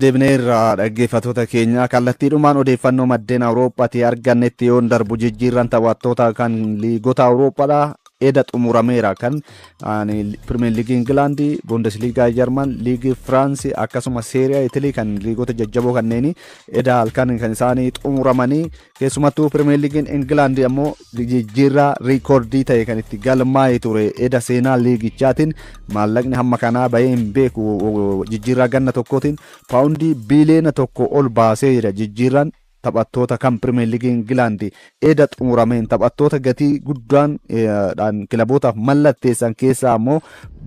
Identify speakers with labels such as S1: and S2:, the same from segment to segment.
S1: Deebneerra dhaggeeffattoota keenya kallattiidhumaan odeeffannoo maddeen Awurooppaatii argannetti yoon darbu jijjiirran taphattoota kan liigota Awurooppaadha. Eda xumurameera kan Premier League England, Bundesliga German, League France akkasuma Serie A Italy kan liigota jajjaboo kanneen eda halkan kan isaanii xumuramanii keessumattuu Premier League England ammoo jijjiirraa riikoordii ta'e kan itti galmaa'ee ture eda seenaa liigichaatiin maallaqni hamma kanaa bahee hin beeku jijjiirraa ganna tokkootiin paawundii biliyoona tokko ol baasee jira jijjiirraan taphattoota kan Premier League England eda xumurameen taphattoota gatii guddaan kilabootaaf mallatteessan keessaa ammoo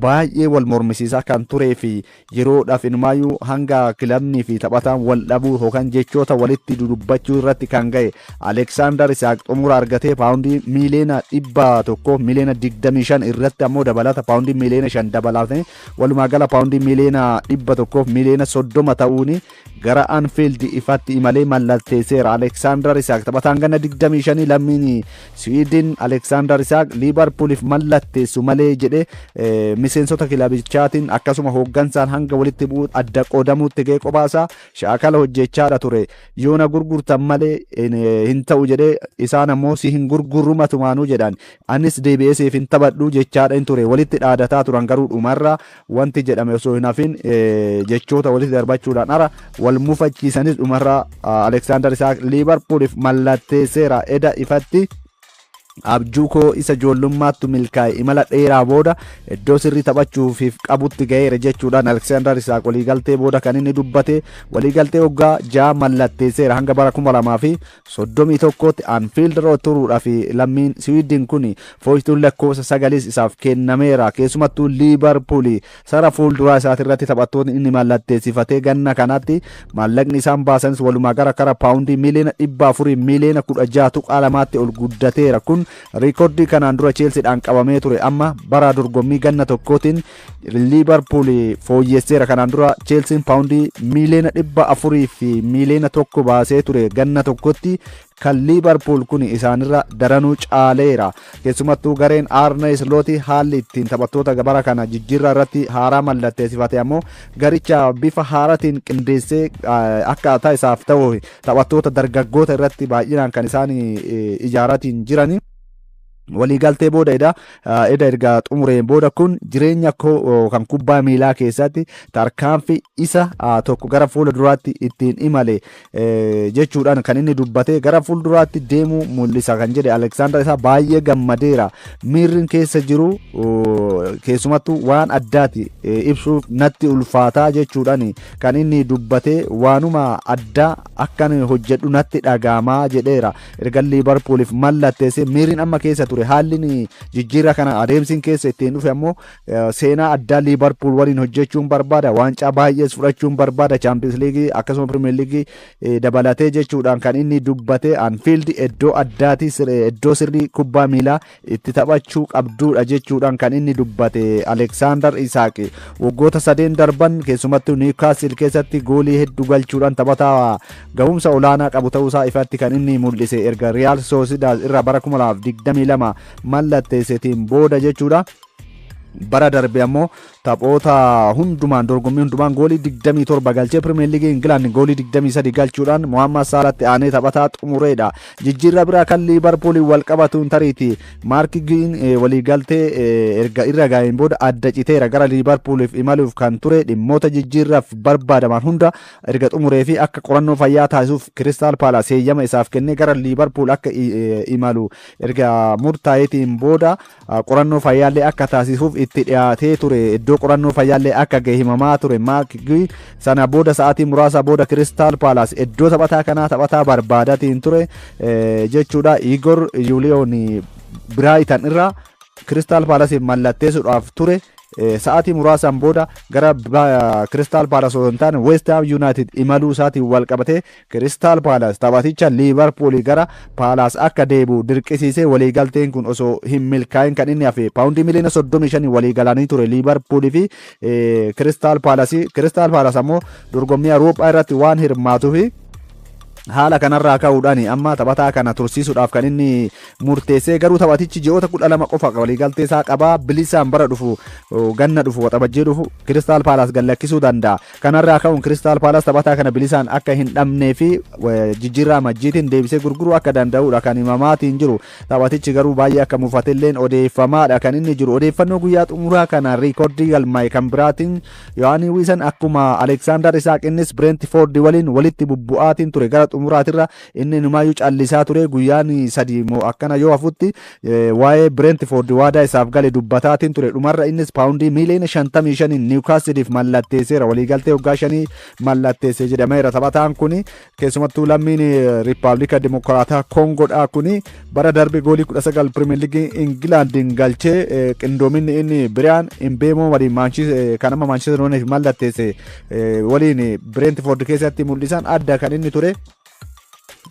S1: baay'ee wal mormisiisaa kan turee fi yeroodhaaf inumaayyuu hanga kilabnii fi taphataan wal dhabuu yookaan jechoota walitti dudubbachuu irratti kan ga'e Alexander Isak xumura argatee paawundii miliyoona 100 miliyoona 25 irratti ammoo dabalata paawundii miliyoona 5 dabalatee walumaa gala paawundii miliyoona 100 miliyoona 30 ta'uun gara Anfield ifatti imalee mallatteesseera. Alexander Isak taphataan ganna 25 lammiin Sweden Alexander Isak Liverpooliif mallatteessu malee jedhe miseensota kilabichaatiin akkasuma hooggansaan hanga walitti bu'u adda qoodamuutti ga'e qophaasa shaakala hojjechaadha ture yoona gurgurtan malee hin ta'u jedhe isaan ammoo si hin gurgurrumatumaanuu jedhan anis DBSF hin taphadhu jechaadha hin ture walitti dhaadataa turan garuu dhumarra wanti jedhame osoo hin hafin jechoota walitti darbachuudhaan ara wal mufachiisanis dhumarra Alexander Isak Liverpooliif mallatteesseera eda ifatti abjuu koo isa ijoollummaatti milkaa'e imala dheeraa booda iddoo sirrii taphachuufiif qabutti ga'eera jechuudhaan Alexander Isak waliigaltee booda kan inni dubbate waliigaltee waggaa 6 mallatteesseera hanga bara 2031tti Anfield Road turuudhaaf lammiin Sweden kun fooyituun lakkoofsa 9 isaaf kennameera keessumattuu Liverpool sara fuulduraa isaatirratti taphattoonni inni mallatteessifatee ganna kanatti maallaqni isaan baasanis walumaa gara paawundii miliyoona 400 miliyoona 16 ol guddateera kun riikoordii kanaan dura Chelseadhaan qabamee ture amma bara dorgommii ganna tokkootiin Liverpool fooyyesseera kanaan dura Chelsea paawundii miliyoona 400 fi miliyoona 1 baasee ture ganna tokkotti kan Liverpool kun isaanirra daranuu caaleera keessumattuu gareen Arne Slot haalli ittiin taphattoota bara kana jijjiirraa irratti haaraa mallatteessifate ammoo garicha bifa haaratiin qindeessee akkaataa isaaf ta'u taphattoota dargaggoota irratti baay'inaan kan isaan ijaaratiin jirani waliigaltee booda eda erga xumureen booda kun jireenya kan kubbaa miilaa keessatti tarkaanfii isa tokko gara fuula duraatti ittiin imale jechuudhaan kan inni dubbate gara fuula duraatti deemuu mul'isa kan jedhe Alexander Isak baay'ee gammadeera miirrin keessa jiru keessumattuu waan addaati ibsuuf natti ulfaataa jechuudhaan kan inni dubbate waanuma addaa akkan hojjedhu natti dhagahamaa jedheera erga Liverpooliif mallatteesse miirrin amma keessa haalli jijjiirraa kana adeemsiin keessa ittiin dhufe ammoo seenaa addaa Liverpool waliin hojjechuun barbaada waancaa baay'ees fudhachuun barbaada Champions League akkasuma Premier League dabalatee jechuudhaan kan inni dubbate Anfield iddoo addaati iddoo sirrii kubbaa miilaa itti taphachuu qabduudha jechuudhaan kan inni dubbate Alexander Isak waggoota 3 darban keessumattuu Newcastle keessatti goolii hedduu galchuudhaan taphataa gahumsa olaanaa qabu ta'uusaa ifatti kan inni mul'ise erga Real Sociedad irraa bara 2022 mallatteessetiin booda jechuudha bara darbe ammoo taphoota hundumaan dorgommii hundumaan goolii 27 galchee Premier League England goolii 23 galchuudhaan Mohamed Salahtti aanee taphataa xumureedha jijjiirraa biraa kan Liverpool wal qabatuun tariiti Mark Green waliigaltee erga irra gaa'een booda adda citeera gara Liverpooliif imaluuf kan ture dhimmoota jijjiirraaf barbaadaman hunda erga xumuree fi akka qorannoo fayyaa taasisuuf Crystal Palace heeyyama isaaf kennee gara Liverpool akka imalu erga murtaa'eetiin booda qorannoo fayyaallee akka taasisuuf itti dhiyaatee ture iddoo qorannoo fayyaallee akka ga'e himamaa ture Mark Green sana booda sa'aatii muraasa booda Crystal Palace iddoo taphataa kanaa taphataa barbaadatiin ture jechuudha Igor Julian Brighton irraa Crystal Palace mallatteessuudhaaf ture sa'aatii muraasaan booda gara Crystal Palace taane West Ham United imaluu isaatiin wal qabatee Crystal Palace taphaticha Liverpool gara Palace akka deebi'u dirqisiisee waliigalteen kun osoo hin milkaa'in kan inni hafe paawundii miliyoona 35 waliigalanii ture Liverpool fi Crystal Palace ammoo dorgommii Awurooppaa irratti waan hirmaatuuf haala kanarraa ka'uudhaan amma taphataa kana tursiisuudhaaf kan inni murteessee garuu taphatichi ji'oota 12 qofa waliigaltee isaa qabaa bilisaan bara dhufu ganna dhufu waxabajjee dhufu Crystal Palace gallakkisuu danda'a. Kanarraa ka'uun Crystal Palace taphataa kana bilisaan akka hin dhabnee fi jijjiirraa majjiitiin deebisee gurguruu akka danda'udha kan himamaatiin jiru. Taphatichi garuu baay'ee akka mufatilleen odeeffamaadha kan inni jiru. Odeeffannoo guyyaa xumuraa kana riikoordii galmaa'e kan biraatiin Yohaanii Wiisan akkuma Alexander Isaaq innis Brentford waliin walitti bubbu'aatiin ture gara xumuraatirra inni numaayyuu callisaa ture guyyaan sadii moo akkana yoo hafutti waa'ee Brentford waadaa isaaf gale dubbataatiin ture dhumarra innis paawundii miliyoona 55 Newcastleif mallatteesseera waliigaltee waggaa 5 mallatteessee jedhameera. Taphataan kun keessumattuu lammiin Riippaabilika Dimokiraataa Kongoodhaa kun bara darbe goolii 19 Pirimeer Liigii Ingilaandiin galchee qindoominni inni Biriyaan Imbeemoo waliin kanama Manchester United mallatteesse waliin Brentford keessatti mul'isan adda kan inni ture.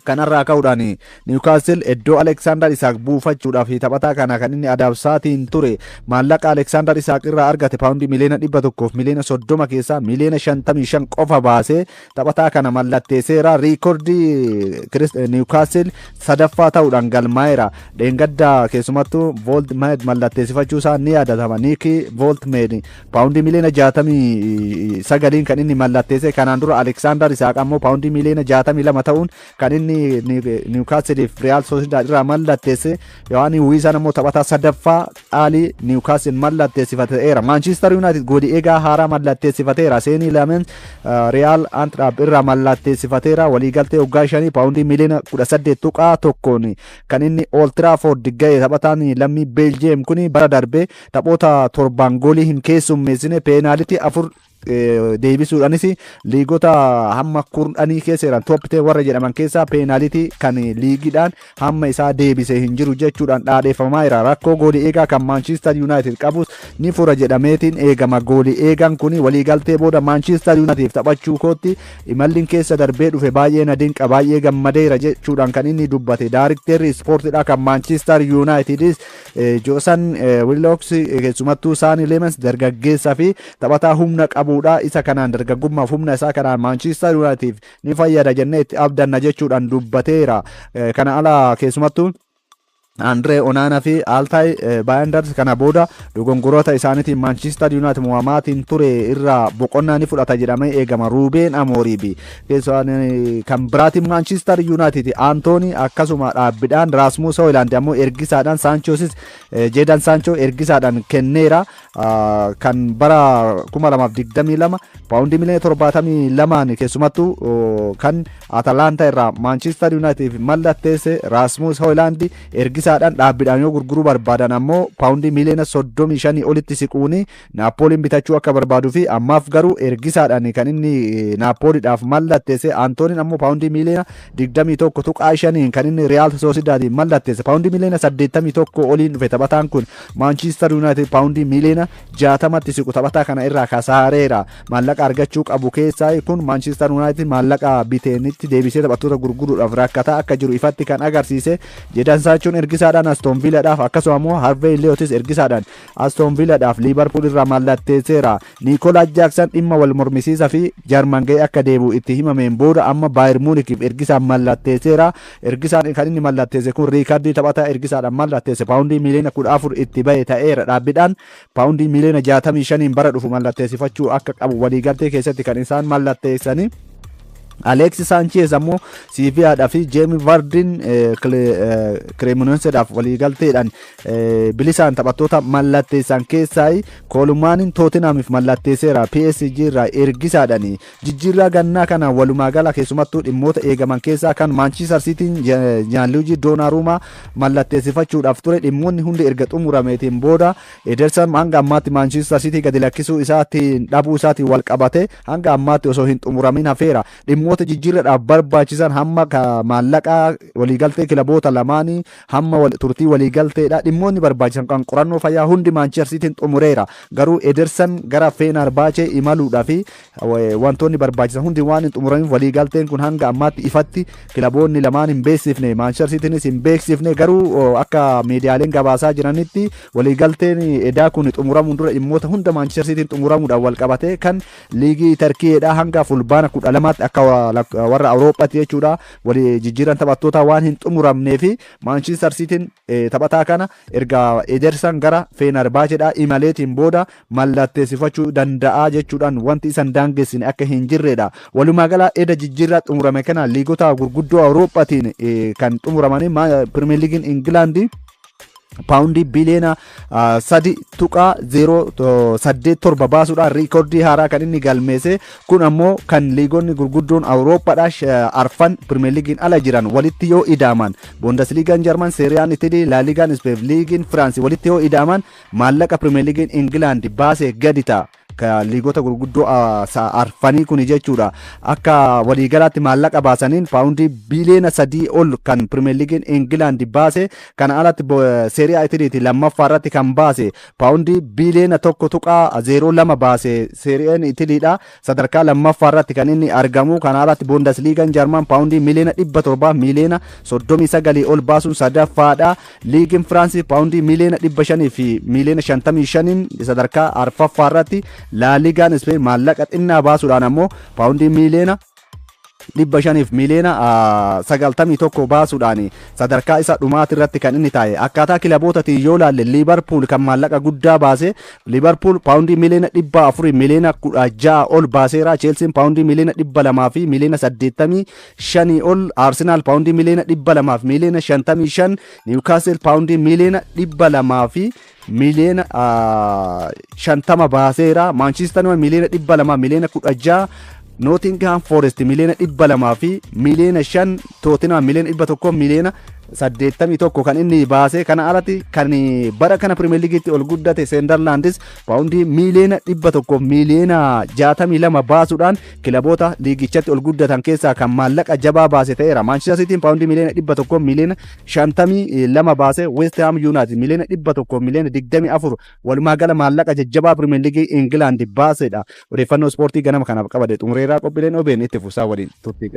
S1: Kanarraa ka'uudhaan Newcastle iddoo Alexander Isaaq buufachuudhaaf taphataa kana kan inni adabsaatiin ture maallaqa Alexander Isaaq irraa argate paawundii miliyoona 100 miliyoona 30 keessaa miliyoona 55 qofa baasee taphataa kana mallatteesseera. Riikoordii Newcastle sadaffaa ta'uudhaan galmaa'eera. Dheengaddaa keessumattuu Voltmed mallatteessifachuu isaa ni yaadatama. Niiki Voltmed paawundii miliyoona 69 kan inni mallatteesse. Kanaan dura Alexander Isaaq ammoo paawundii miliyoona 62 ta'uun kan inni Newcastle Real Sociedad irraa mallatteesse. Yohaanii Wiisan ammoo taphataa sadaffaa dhaalii Newcastle mallatteessifateera. Manchester United goolii eegaa haaraa mallatteessifateera. Seenii lameen Real Antwerp irraa mallatteessifateera. Waliigaltee waggaa 5 paawundii miliyoona 18.1 kan inni Old Trafford ga'e. Taphataan lammii Belgium kun bara darbe taphoota 7 goolii hin keessummeessine peenaalitii 4 deebisuudhaanis liigota hamma 10 keessa jiran top 10 warra jedhaman keessaa peenaalitii kan liigiidhaan hamma isaa deebisee hin jiru jechuudhaan dhaadheeffamaa jira. Rakkoo goolii eegaa kan Manchester United qabus ni fura jedhameetiin eegama. Goolii eegaan kun waliigaltee booda Manchester United taphachuu kootti imalliin keessa darbee dhufe baay'ee na dinqa baay'ee gammadeera jechuudhaan kan inni dubbate. Daarikteerri ispoortiidha kan Manchester United Joosan Willocks keessumattuu Saani Lemens dargaggeessaa fi taphataa humna qabu isa kanaan dargaggummaaf humna isaa kanaan Manchester United ni fayyada jennee itti abdanna jechuudhaan dubbateera. Kana ala keessumattuu Andre Onana fi Altay Bayanders kana booda dogongoroota isaaniitiin Manchester United mo'amaatiin ture irraa boqonnaa ni fudhata jedhamee eegama. Ruben Amorim kan biraatiin Manchester United Anthony akkasuma dhaabbidhaan Rasmus Hojlund ammoo ergisaadhaan Sanchosis Jadon Sancho ergisaadhaan kenneera. Kan bara 2022 paawundii miliyoona 72 keessumattuu kan Atalanta irraa Manchester United mallatteesse Rasmus Hojlund ergisaadhaan dhaabbiidhaan yoo gurguruu barbaadan ammoo paawundii miliyoona 35 olitti siquuni Naapooliin bitachuu akka barbaaduu fi ammaaf garuu ergisaadhaan kan inni Naapooliidhaaf mallatteesse. Antooniin ammoo paawundii miliyoona 21.5 kan inni Real Sociedad mallatteesse. Paawundii miliyoona 81 oliin dhufe taphataan kun Manchester United paawundii miliyoona 60tti siqu taphataa kana irraa kasaareera. Maallaqa argachuu qabu keessaa kun Manchester United maallaqa biteenitti deebisee taphattoota gurguruudhaaf rakkataa akka jiru ifatti kan agarsiise. Jadon Sanchoon ergisaadhaan Aston Villaadhaaf akkasuma immoo Harvey Elliott ergisaadhaan Aston Villaadhaaf Liverpool irraa mallatteesseera. Nicolas Jackson dhimma wal mormisiisaa fi Jarman ga'ee akka deebi'u itti himameen booda amma Bayern Munichiif ergisaan mallatteesseera. Ergisaan kan inni mallatteesse kun riikardii taphataa ergisaadhaan mallatteesse paawundii miliyoona 14 itti bahe ta'eera. Dhaabbiidhaan paawundii miliyoona 65 bara dhufu mallatteessifachuu akka qabu waliigaltee keessatti kan isaan mallatteessanii. Alexis Sanchez ammoo Sevilla fi Jamie Vardy Cremonenseedhaaf waliigalteedhaan bilisaan taphattoota mallatteessan keessaa Koolumaanin Tottenhamiif mallatteesseera. PSG irraa ergisaadhaan jijjiirraa gannaa kana walumaa gala keessumattuu dhimmoota eegaman keessaa kan Manchester City Gianluigi Donnarumma mallatteessifachuudhaaf ture. Dhimmoonni hundi erga xumurameetiin booda Ederson hanga ammaatti Manchester City gadi lakkisuu isaatiin dhabuu isaatiin wal qabate hanga ammaatti osoo hin xumuramin hafeera. Dhimmoota jijjiirraadhaaf barbaachisan hamma maallaqaa waliigaltee kilaboota lamaanii hamma turtii waliigalteedha. Dhimmoonni barbaachisan kan qorannoo fayyaa hundi Manchester Cityin xumureera. Garuu Ederson gara Fenerbahce imaluudhaa fi wantoonni barbaachisan hundi waan hin xumuramiif waliigalteen kun hanga ammaatti ifatti kilaboonni lamaan hin beeksifne. Manchester Citynis hin beeksifne. Garuu akka miidiyaaleen gabaasaa jiranitti waliigalteen edaa kun xumuramuun dura dhimmoota hunda Manchester Cityin xumuramuudhaan wal qabate kan liigii Tarkiyeedha hanga fulbaana 12tti akka warra Awurooppaati jechuudha. Wali jijjiiran taphattoota waan hin xumuramnee fi Manchester Cityn taphataa kana erga Ederson gara Fenerbahceedhaa imaleetiin booda mallatteessifachuu danda'a jechuudhaan wanti isan daangessine akka hin jirredha. Walumaa gala eda jijjiirraa xumurame kana liigota gurguddoo Awurooppaatiin kan xumuramanii Premier Leaguein England paawundii biliyoona 3.087 baasuudhaan riikoordii haaraa kan inni galmeesse. Kun ammoo kan liigonni gurguddoon Awurooppaadhaa arfan Premier Leaguein ala jiran walitti yoo idaaman, Bundesliigaan Jarman, Serie A Italy, La Ligaan Spain, Liigiin France walitti yoo idaaman maallaqa Premier Leaguein England baasee gadi ta'a. Ka liigota gurguddoo arfanii kun jechuudha. Akka waliigalaatti maallaqa baasaniin paawundii biliyoona 3 ol kan Premier Leaguein England baase. Kana alatti Serie A Italyiti lammaffaa irratti kan baase paawundii biliyoona 1.02 baase Serie A Italyidha. Sadarkaa lammaffaa irratti kan inni argamu. Kana alatti Bundesliigaan Jarman paawundii miliyoona 700 miliyoona 39 ol baasuun sadaffaadha. Liigiin Firaansi paawundii miliyoona 500 fi miliyoona 55 sadarkaa arfaffaa irratti. La Ligaan Spain maallaqa xinnaa baasuudhaan ammoo paawundii miliyoona 500 miliyoona 91 baasuudhaan sadarkaa isa dhumaati irratti kan inni taa'e. Akkaataa kilabootaatiin yoo ilaalle Liverpool kan maallaqa guddaa baase, Liverpool paawundii miliyoona 400 miliyoona 16 ol baaseera. Chelsea paawundii miliyoona 200 fi miliyoona 85 ol, Arsenal paawundii miliyoona 200 fi miliyoona 55, Newcastle paawundii miliyoona 200 fi miliyoona 50 baaseera. Manchester United miliyoona 200 miliyoona 16, Nottingham Forest miliyoona 200 fi miliyoona 5, Tottenham miliyoona 100 miliyoona 81 kan inni baase. Kana alatti kan bara kana Premier Leaguetti ol guddate Sunderlandis paawundii miliyoona 100 miliyoona 62 baasuudhaan kilaboota liigichatti ol guddatan keessaa kan maallaqa jabaa baase ta'eera. Manchester City paawundii miliyoona 100 miliyoona 52 baase. West Ham United miliyoona 100 miliyoona 24 walumaa gala maallaqa jajjabaa Premier League England baasedha. Odeeffannoo ispoortii ganama kanaaf qabade xumureeraa qophiileen OBN itti fuusaa waliin turtii.